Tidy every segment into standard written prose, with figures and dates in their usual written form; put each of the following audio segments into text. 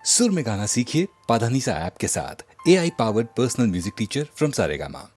सुर में गाना सीखिए पाधानीसा ऐप के साथ। AI powered personal music teacher from Saregama.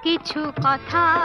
কিছু কথা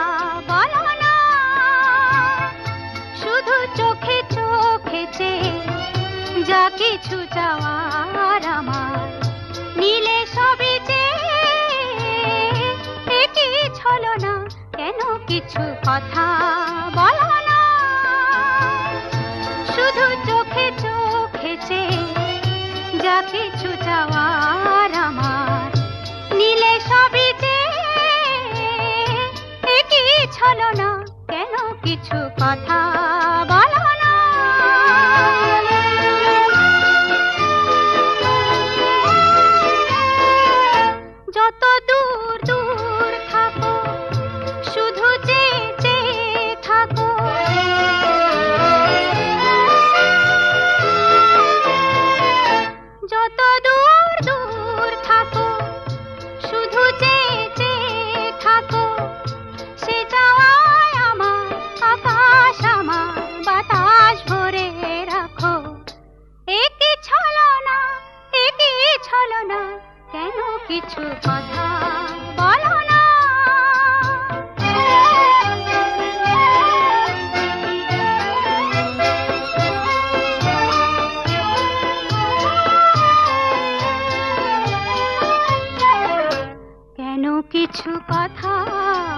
কিছু কথা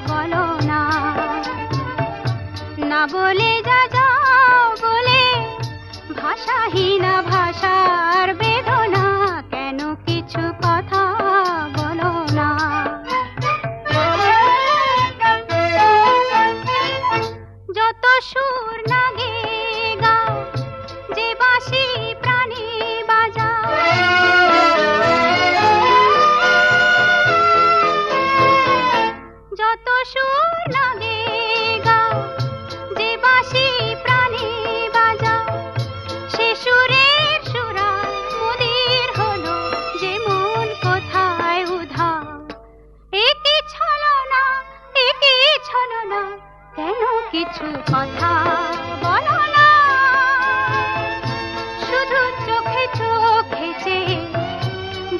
বলো না, না বলে যা যাও বলে ভাষাহীনা ভাষার বেদনা, কেন কিছু কথা বলো না। যত সুর লাগে গাও, যে বাঁশি প্রাণী বাজাও, যত সুর লাগে গাও, যে বাঁশি প্রাণী বাজাও, সে সুরের সুরা মুদির হলো যে মন কোথায় উধাও। একই ছলনা, একই ছলনা, কেন কিছু কথা বলো না। শুধু চোখে চোখে চেয়ে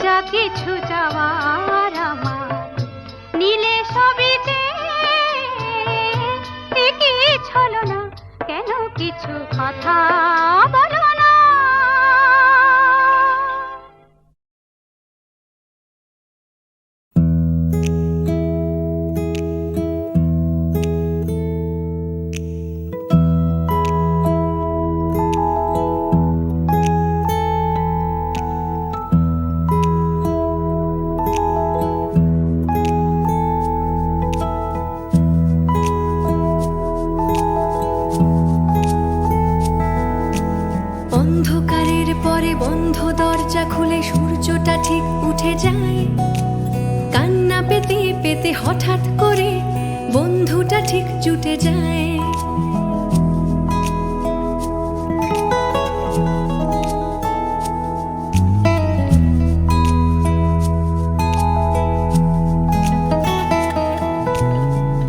যা কিছু যাওয়ার আমার, নীলে সবই যে একই ছলনা, কেন কিছু কথা বলো না। অন্ধকারের পরে বন্ধ দরজা খুলে সূর্যটা ঠিক উঠে যায়, কান্না পেতে পেতে হঠাৎ করে বন্ধুটা ঠিক জুটে যায়।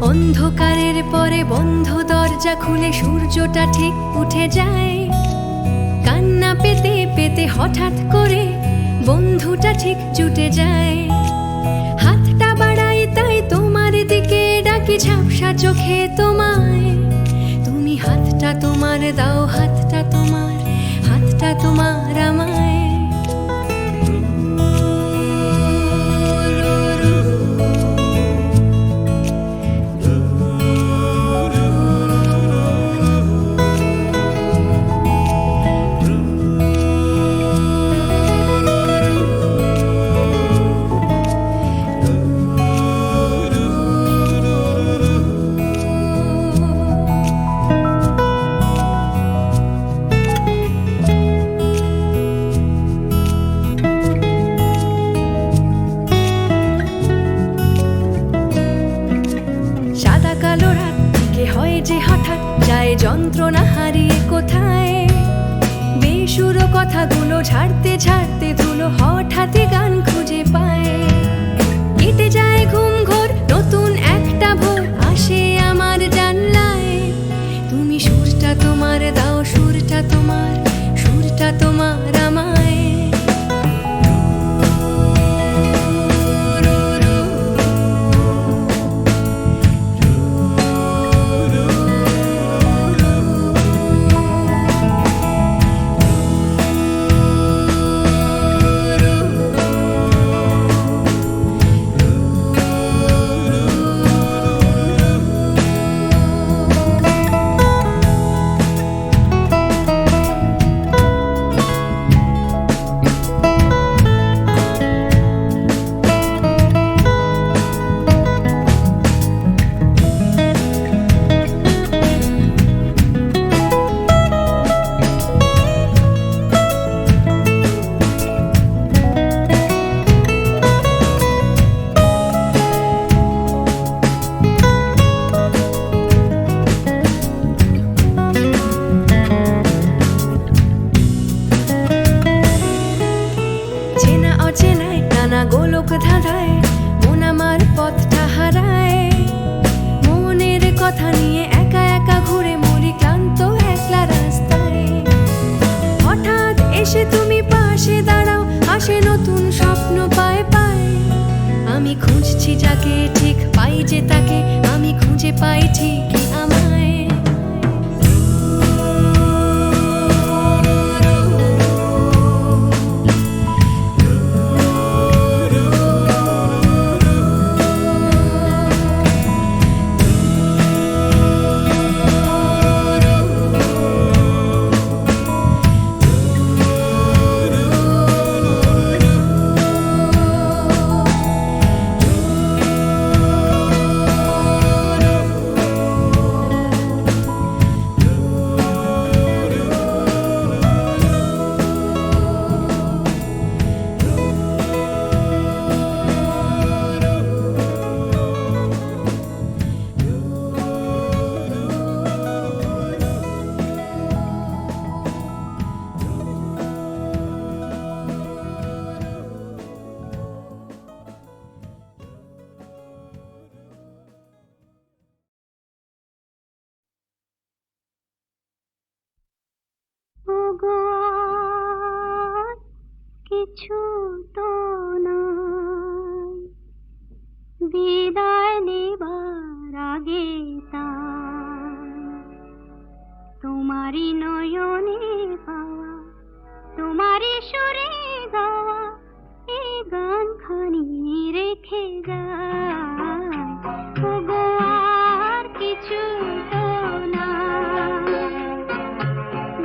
অন্ধকারের পরে বন্ধ দরজা খুলে সূর্যটা ঠিক উঠে যায়, কান্না পেতে পেতে হঠাৎ করে বন্ধুটা ঠিক জুটে যায়। হাতটা বাড়াই তাই তোমার দিকে ডাকি ঝাপসা চোখে তোমায়, তুমি হাতটা তোমার দাও, হাতটা তোমার, হাতটা তোমার আমায়। যন্ত্রণা হারিয়ে কোথায় বেসুর কথাগুলো ঝাড়তে ঝাড়তে ধুলো হঠাৎই গান খুঁজে পায়। কেটে যায় ঘুম ঘোর, নতুন একটা ভোর আসে আমার জানলায়, তুমি সুরটা তোমার দাও, সুরটা তোমার, সুরটা তোমার আমায়। গোলক ধাঁধায় মন আমার পথটা হারায়, মনের কথা নিয়ে একা একা ঘুরে মরি ক্লান্ত একলা রাস্তায়। হঠাৎ এসে তুমি পাশে দাঁড়াও, আসে নতুন স্বপ্ন পায় পায়। আমি খুঁজছি যাকে ঠিক পাই যে তাকে, আমি খুঁজে পাই ঠিকই আমায়। কিছু তো নাই, বিদায় নেবার আগে তাই তোমারই নয়নে পাওয়া, তোমারই সুরে গাওয়া এই গান খানি রেখে যায়। ওগো আর কিছু তো নাই,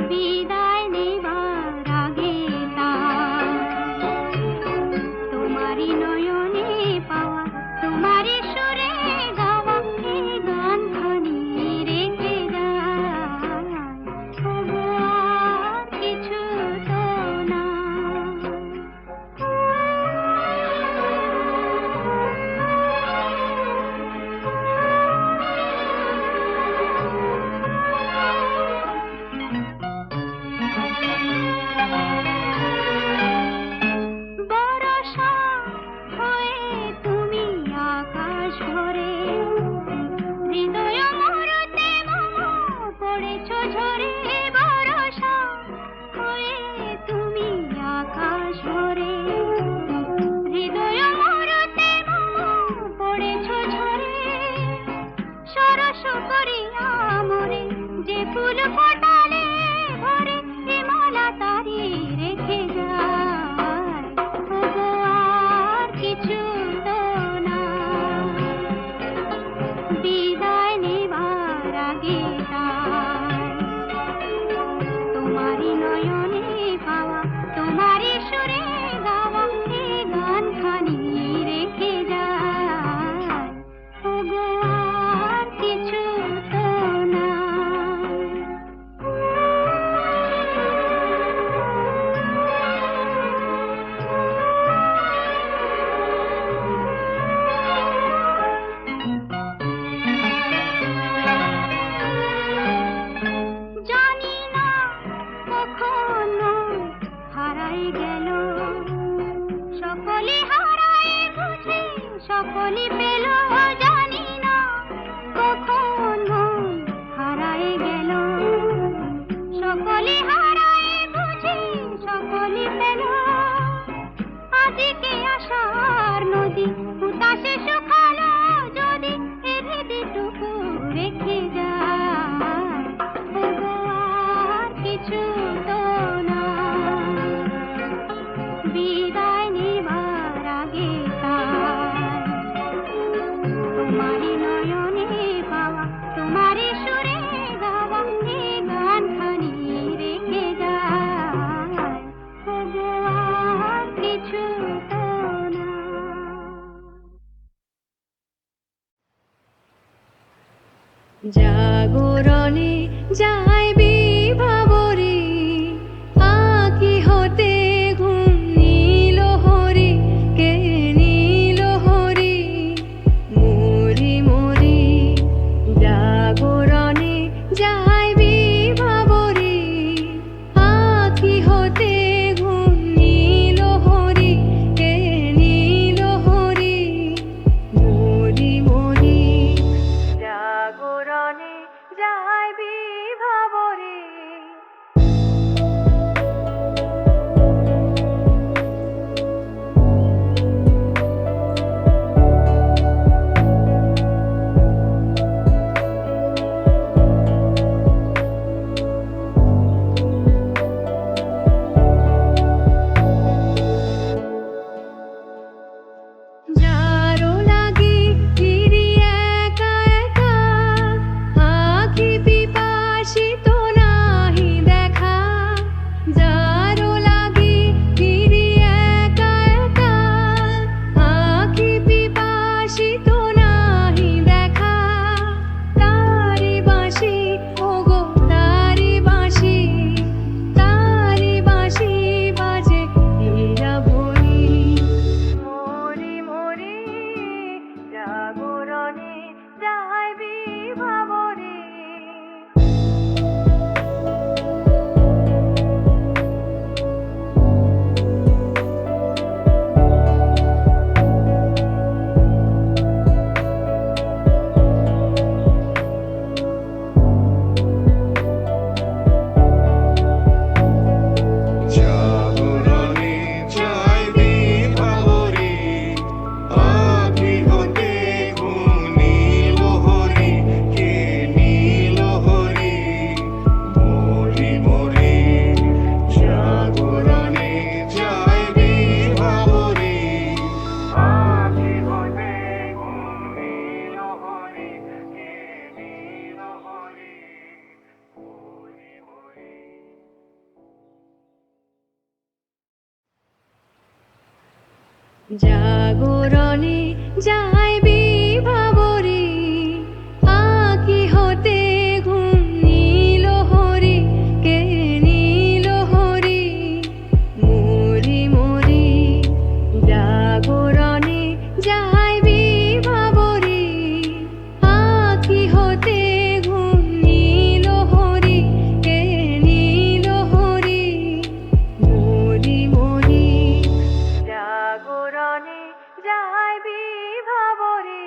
বিদায় নেবার আগে তাই তোমারই নয়নে পাওয়া, তোমারই সুরে গাওয়া এই গান খানি রেখে যায়। ওগো আর কিছু তো বরষা হয়ে তুমি আকাশ ভরে, হৃদয় মরতে মম পড়েছ ঝরে। বরষা হয়ে তুমি আকাশ ভরে, হৃদয় মরতে মম পড়েছ ঝরে। সরস করিয়া মরে যে ফুল ফোটালে ভরে, এ মালা তারি রেখে যায়। ওগো আর কিছু তো নাই, বিদায় নেবার আগে তাই তোমারই নয়নে পাওয়া, তোমারই সুরে গাওয়া এ গান খানি রেখে যায়। ওগো আর কিছু তো নাই। জানি না কখনো হারাই গেল, সকলে হারায় বুঝে সকলে পেল। জানি না কখনো হারাই গেল, সকলে হারায় বুঝে সকলে পেল। আজকে আশার নদী উতাসে শুকালো যদি, এ হৃদয়টুকু রেখে যায়। ওগো আর কিছু তো নাই, বিদায় নেবার আগে তাই তোমারই নয়নে পাওয়া, তোমারই সুরে গাওয়া এ গান খানি রেখে যায়। ওগো আর কিছু তো নাই। জাগরণে যাই বিভাবরে, আঁকি হতে ঘুম নীল হরি, কে নীল হরি। মরি মরি জাগরণে যাই বিভাবরে, আঁকি হতে ঘুম নীল হরি, কে নীল হরি। মরি মরি জাগরণে যাই বিভাবরে। জাগরণে যায় বিভাবরে, আঁখি হতে ঘুম নীল হরি, কে নীল হরি। মরি মরি জাগরণে যায় বিভাবরে, আঁখি হতে ঘুম নীল হরি, কে নীল হরি। মরি মরি জাগরণে যায় বিভাবরে।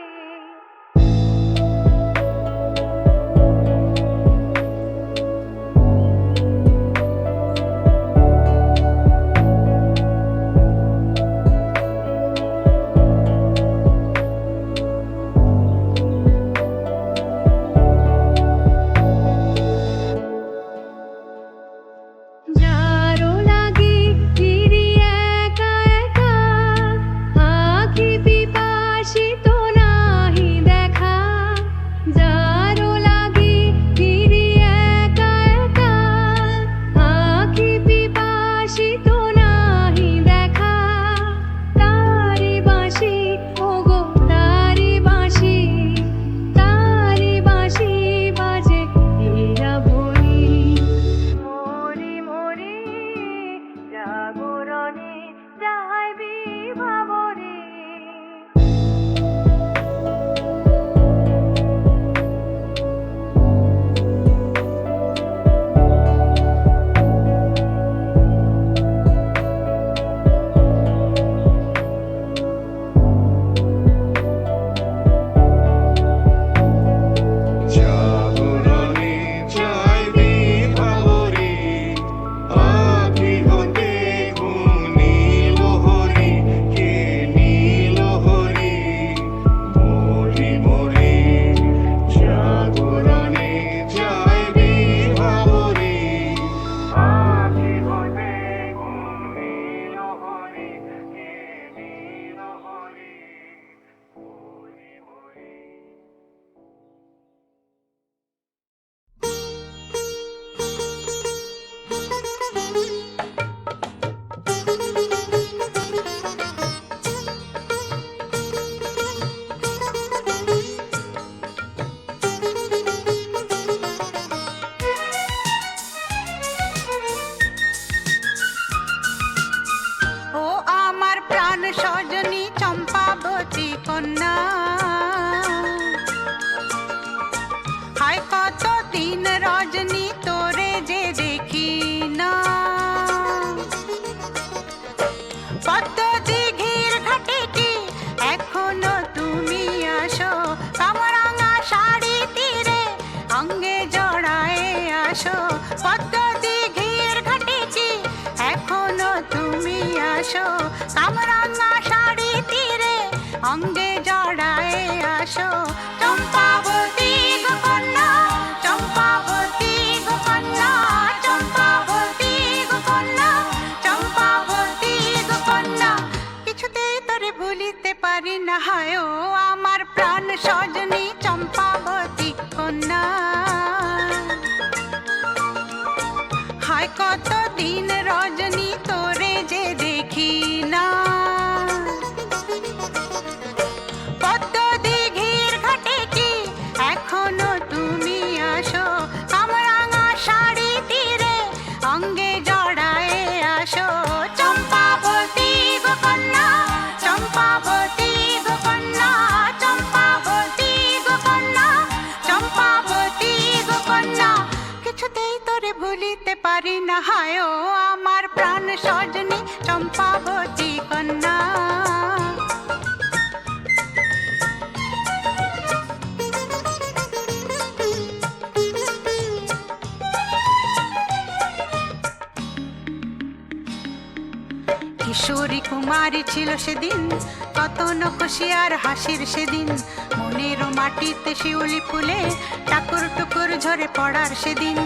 যারো লাগে ফিরি একা একা, আঁখি পিপাসিত নাহি দেখা। যারো লাগে ফিরি একা একা, আঁখি পিপাসিত নাহি দেখা। তারি বাঁশি ওগো তারি বাঁশি, তারি বাঁশি বাজে হীরা ভরি। মরি মরি জাগরণে যায় বিভাবরে। জাগরণে যায় বিভাবরে, আঁখি হতে ঘুম নীল হরি, কে নীল হরি। মরি মরি জাগরণে যায় বিভাবরে, আঁখি হতে ঘুম নীল হরি, কে নীল হরি। মরি মরি। ও আমার প্রাণ সজনী চম্পাবতী কন্যা, হায় কত দিন রজনী তোরে যে দেখি না। পদ্ম দিঘির ঘাটে কি এখনো তুমি আসো, কামরাঙা শাড়ি তীরে অঙ্গে জড়ায়ে আসো। পদ্ম দিঘির ঘাটে কি এখনো তুমি আসো, কামরাঙা শাড়ি তীরে অঙ্গে জড়ায়ে আসো। চম্পাবতী গো কন্যা, চম্পাবতী গো কন্যা, চম্পাবতী গো কন্যা, চম্পাবতী গো কন্যা। কিছুতেই তোরে ভুলিতে পারি না, হায় ও আমার প্রাণ সজনী চম্পাবতী কন্যা। হায় কত দিন রজনী তোরে যে দেখি না। পদ্ম দিঘির ঘাটে কি এখনো তুমি আসো, কামরাঙা শাড়ি তীরে অঙ্গে জড়ায়ে আসো। চম্পাবতী গো কন্যা, চম্পাবতী গো কন্যা, চম্পাবতী গো কন্যা, চম্পাবতী গো কন্যা। কিছুতেই তোরে ভুলিতে পারি না, হায় ও আমার প্রাণ সজনী চম্পাবতী কন্যা। কিশোরী কুমারী ছিল সেদিন, কত নখসি আর হাসির সেদিন। মনের মাটিতে শিউলি ফুলে টাকুর টুকুর ঝরে পড়ার সেদিন।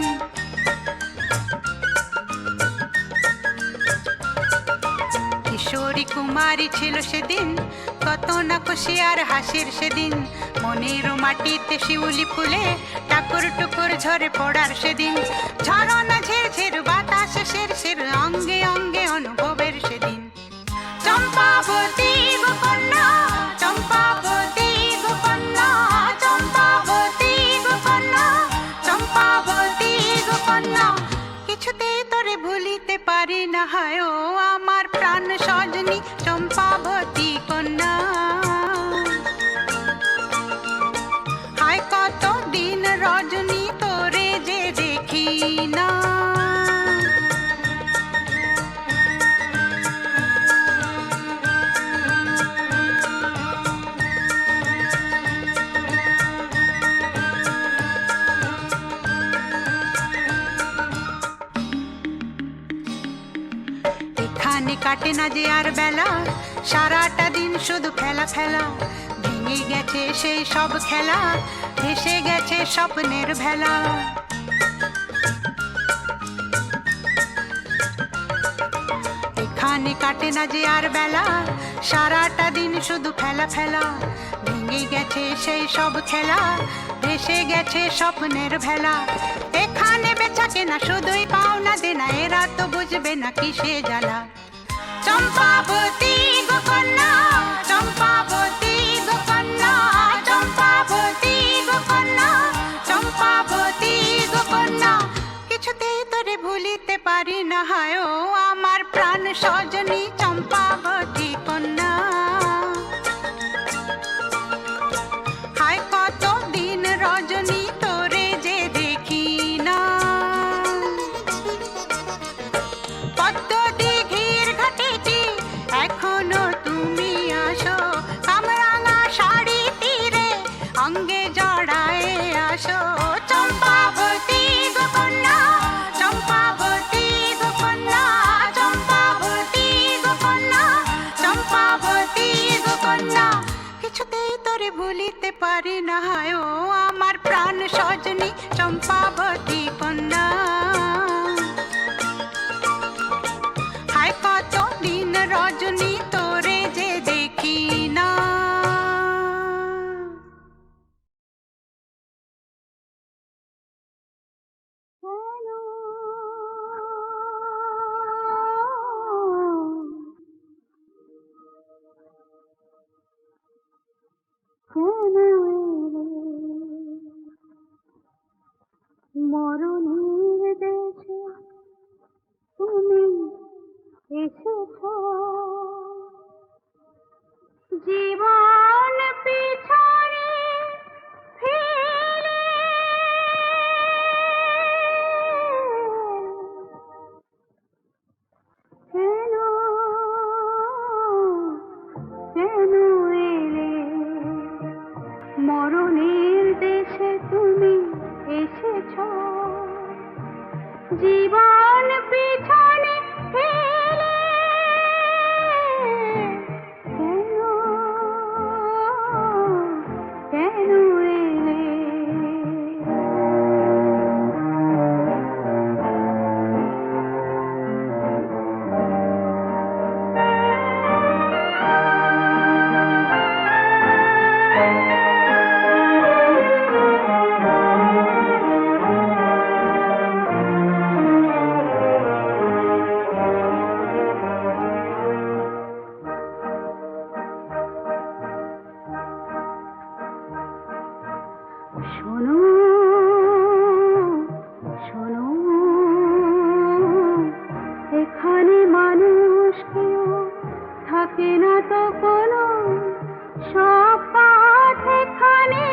কিশোরী কুমারী ছিল সেদিন, কত নখসি আর হাসির সেদিন। মনের মাটিতে শিউলি ফুলে টাকুর টুকুর ঝরে পড়ার সেদিন। ঝরনা ঝিরঝির বাতাস শিরশির অঙ্গে অঙ্গে অনুভবের সেদিন। চম্পাবতী পারি না হায় ও আমার প্রাণ সজনী চম্পাবতী কন্যা। হায় কত দিন রজনী তোরে যে দেখি না। এখানে কাটে না যে আর বেলা, সারাটা দিন শুধু খেলা খেলা। ভেঙে গেছে সেই সব খেলা, ভেসে গেছে স্বপ্নের ভেলা। এখানে কাটে না যে আর বেলা, সারাটা দিন শুধু খেলা ফেলা। ভেঙে গেছে সেই সব খেলা, ভেসে গেছে স্বপ্নের ভেলা। এখানে বেচা কেনা শুধুই পাওনা দেনা, এরা তো বুঝবে না কিসে জ্বালা। চম্পাবতী গো কন্যা, চম্পাবতী গো কন্যা, চম্পাবতী গো কন্যা, চম্পাবতী গো কন্যা। কিছুতেই তোরে ভুলিতে পারি না হায় ও আমার প্রাণ সজনী চম্পাবতী কন্যা। হায় কত দিন রজনী তোরে যে দেখি না। পদ্ম দিঘির ঘাটেছি এখনো তুমি আসো, কামরাঙা শাড়ি তীরে অঙ্গে জড়ায় আসো। চম্পাবতী গো কন্যা, চম্পাবতী গো কন্যা, চম্পাবতী গো কন্যা, চম্পাবতী গো কন্যা। কিছুতেই তোরে ভুলিতে পারি না হায় ও আমার প্রাণ সজনী চম্পাবতী কন্যা। হায় কত দিন রজনী তোরে যে দেখি না। মরণের দেশে তুমি এসেছ, জীবন পিছনে ফিরে কেন কেন এলে? মরণের দেশে তুমি এসেছ, জীবন পিছনে ফেলে কেন কেন এলে? শোনো শোনো, এখানে মানুষ কেউ থাকে না তো কোনো, সব পাঠ এখানে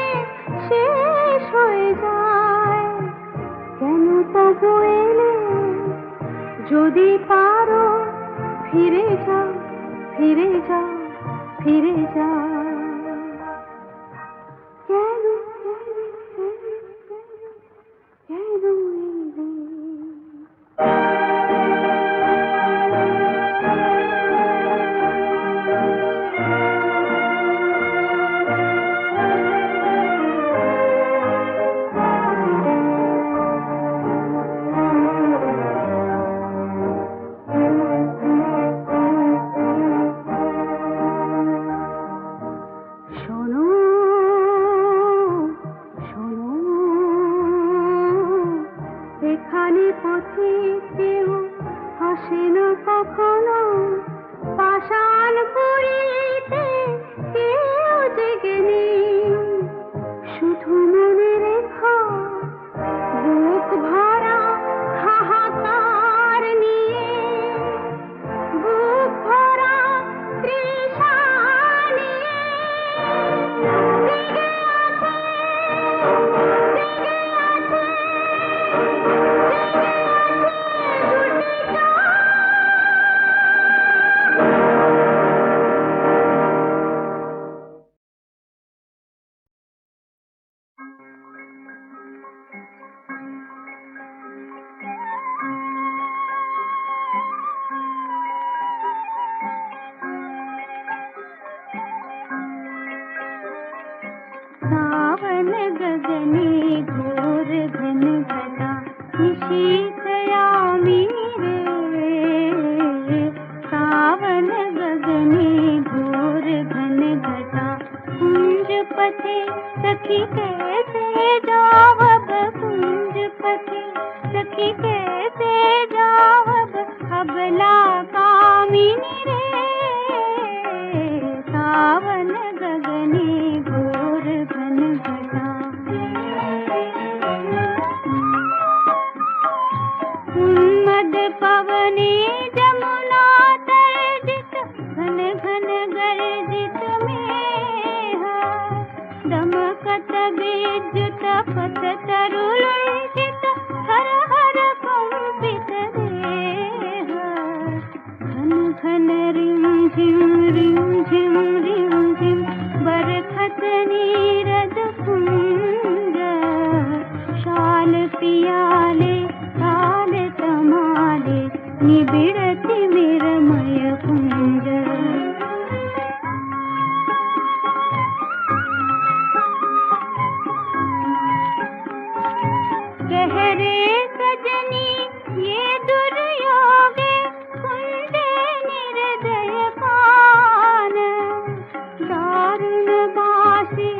শেষ হয়ে যায়। কেন তবু এলে? যদি পারো ফিরে যাও, ফিরে যাও, ফিরে যাও। কেন কেন এলে? শোনো শোনো, এখানে পথিক কেউ আসে না কখনো, পাষাণ পুরীতে কেউ জেগে নেই। শুধু মনে রেখো বুক ভরা হাহাকার নিয়ে गगनी घोर घन घटा निशीथ यामी रे सावन गगनी घोर घन घटा कुंज पथे सखी कैसे जावब कुंज पथे सखी कैसे जावब अबला कामिनी रे सावन गगनी घोर घन घटा उन्मद पवने जमुना तर्जित घन घन गर्जित मेह दमकत विद्युत पथ तरुलुंठित हर हर कंपित देह घन घन रिम झिम बरखत नीरद कुंज शाल पियाले ताल तमाले निबिड़ति निरमय कुंज गहरे सजनी ये दुर्योगे कुंजे निर्दय पान दारुण बासी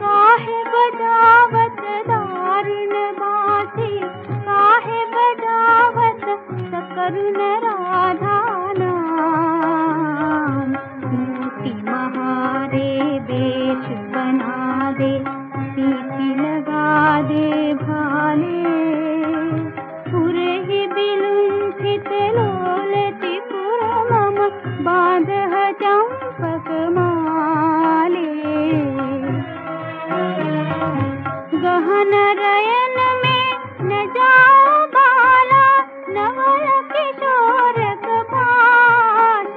काहे बजावत दारुण बासी काहे बजावत सकरुण राधा नाम मोती महारे बेश बना दे सीटी लगा दे भाले पुरे ही बिलुंठित लोलति पुरमम बांधह चंपक माले गहन रयन में न जाओ बाला नवल किशोर कपास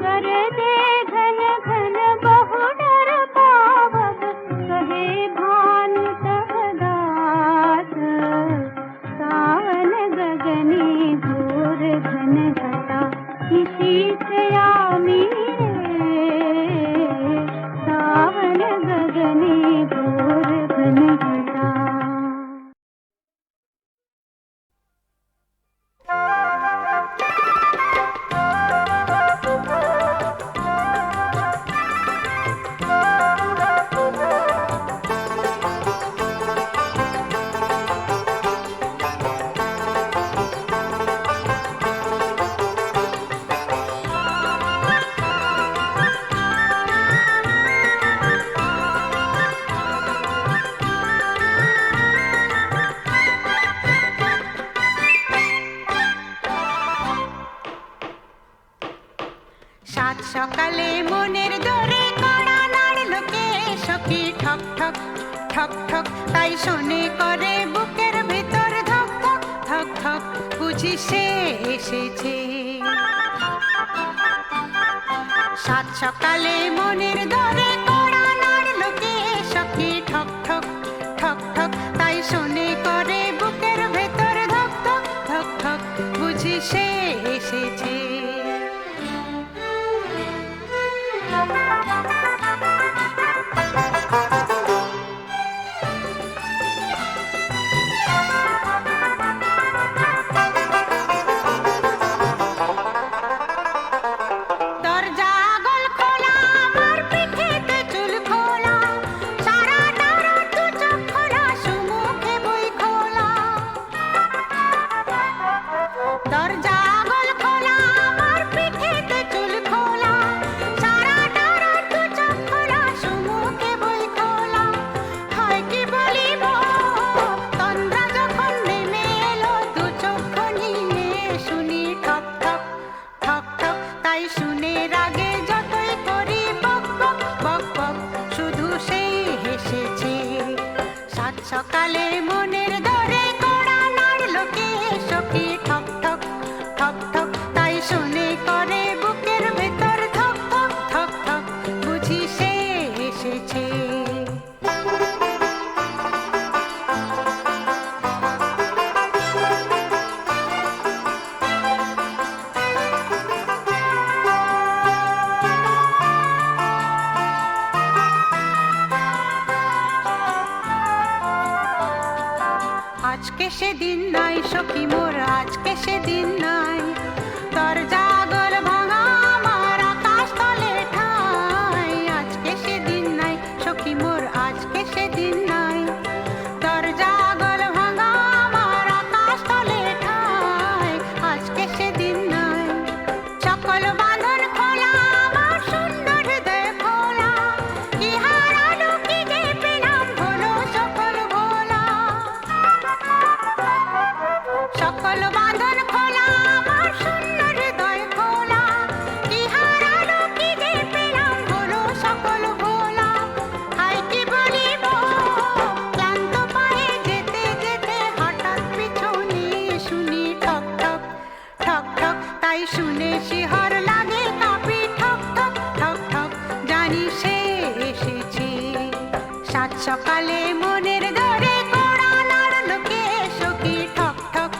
गरदे घन घन बहु डर पावक कहे भानु तह दास सावन गगनी घोर घन घटा निशीथ यामी रे सावन गगनी घोर घन घटा সাত সকালে মনের দরে কড়া নাড়ল কে সখী ঠক ঠক ঠক ঠক তাই শোনে করে বুকের ভিতর ধক ধক ধক ধক বুঝি সে এসেছে সাত সকালে মনের দরে কড়া নাড়ল কে সখী ঠক ঠক ঠক ঠক তাই শোনে করে বুকের ভেতর ধক ধক ধক ধক বুঝি সে এসেছে দরজা আগল খোলা আমার পিঠেতে চুল খোলা সারাটা রাত দু চোখ খোলা সুমুখে বই খোলা দরজা আগল খোলা আমার পিঠেতে চুল খোলা সারাটা রাত দু চোখ খোলা সুমুখে বই খোলা হয় কি বলিব তন্দ্রা যখন নেমে এলো দু চোখ নিয়ে শুনি ঠক ঠক ঠক ঠক তাই শুনে রাগে যতই করি বক বক বক বক শুধু সেই হেসেছে সাত সকালে মনের দরে কড়া নাড়ল কে সখী ঠক ঠক ঠক ঠক তাই শুনে করে বুকের ভেতর ধক ধক ধক ধক বুঝি সে এসেছে আজকে সেদিন নাই সখী মোর আজকে সেদিন নাই তোর জাগর ভাঙা আমার আকাশ তলে ঠাই আজকে সেদিন নাই সখী মোর আজকে সেদিন নাই তোর জাগর ভাঙা আমার আকাশ তলে ঠাই আজকে সেদিন নাই সকল বাঁধন খোলা আমার শূন্য হৃদয় খোলা কি হারালো কি যে পেলাম হলো সকল ভোলা সকল বাঁধন খোলা আমার শূন্য হৃদয় খোলা কি হারালো কি যে পেলাম হলো সকল ভোলা হায় কি বলিব ক্লান্ত পায়ে যেতে যেতে হঠাৎ পিছনে শুনি ঠক ঠক ঠক ঠক তাই শুনে শিহর লাগে কাঁপি ঠক ঠক ঠক ঠক জানি সে এসেছে সাত সকালে মনের ধরে কোড়া নাড়ল কে সখী ঠক ঠক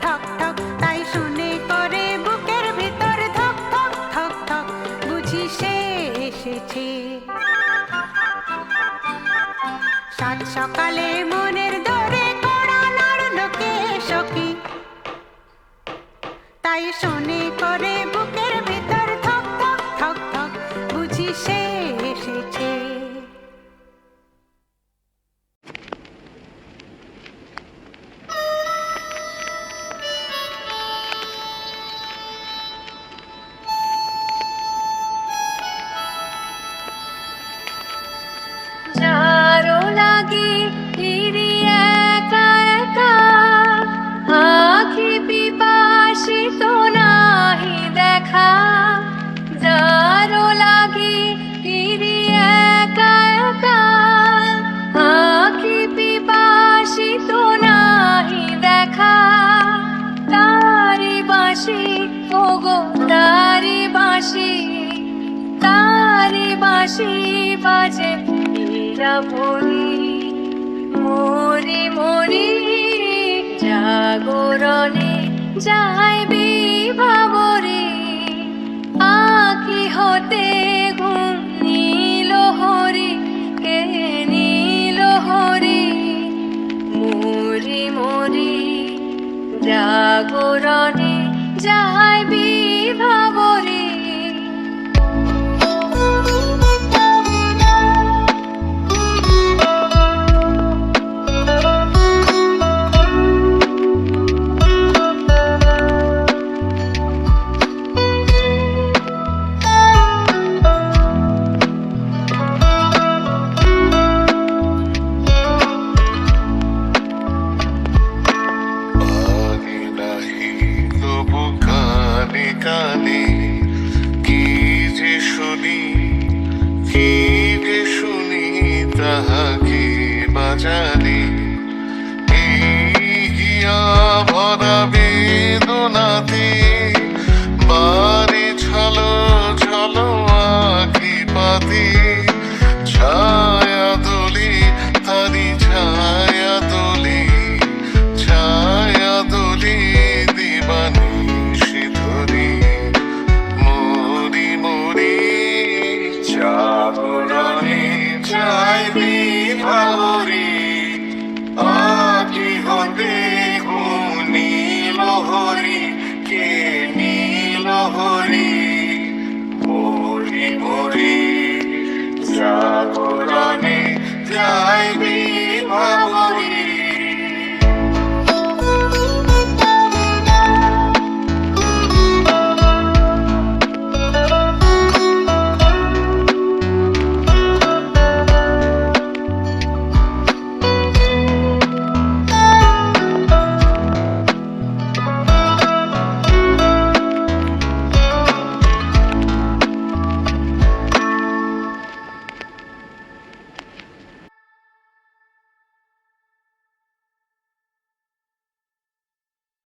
ঠক ঠক তাই শুনে করে বুকের ভিতর ধক ধক ঠক ঠক বুঝি সে এসেছে সাত সকালে মনের ধরে কোড়া নাড়ল কে সখী তাই শুনে করে বুকের ভিতর ধক ধক ঠক ঠক বুঝি সে এসেছে যারো লাগে ফিরি একা একা আখি পিপাসিত নাহি দেখা যারো লাগে ফিরি একা একা আখি পিপাসিত নাহি দেখা তারি বাঁশি ওগো তারি বাঁশি বাজে মীরা মরি মরি মরি জাগরণে যাইবি ভাবরে আঁকি হতে ঘুম নীল হরি কে নীল হরি মরি মরি জাগরণে যাইবি ভাবরে পারি নাহি তবু কানে কানে কি যে শুনি তাহাকে বাজায়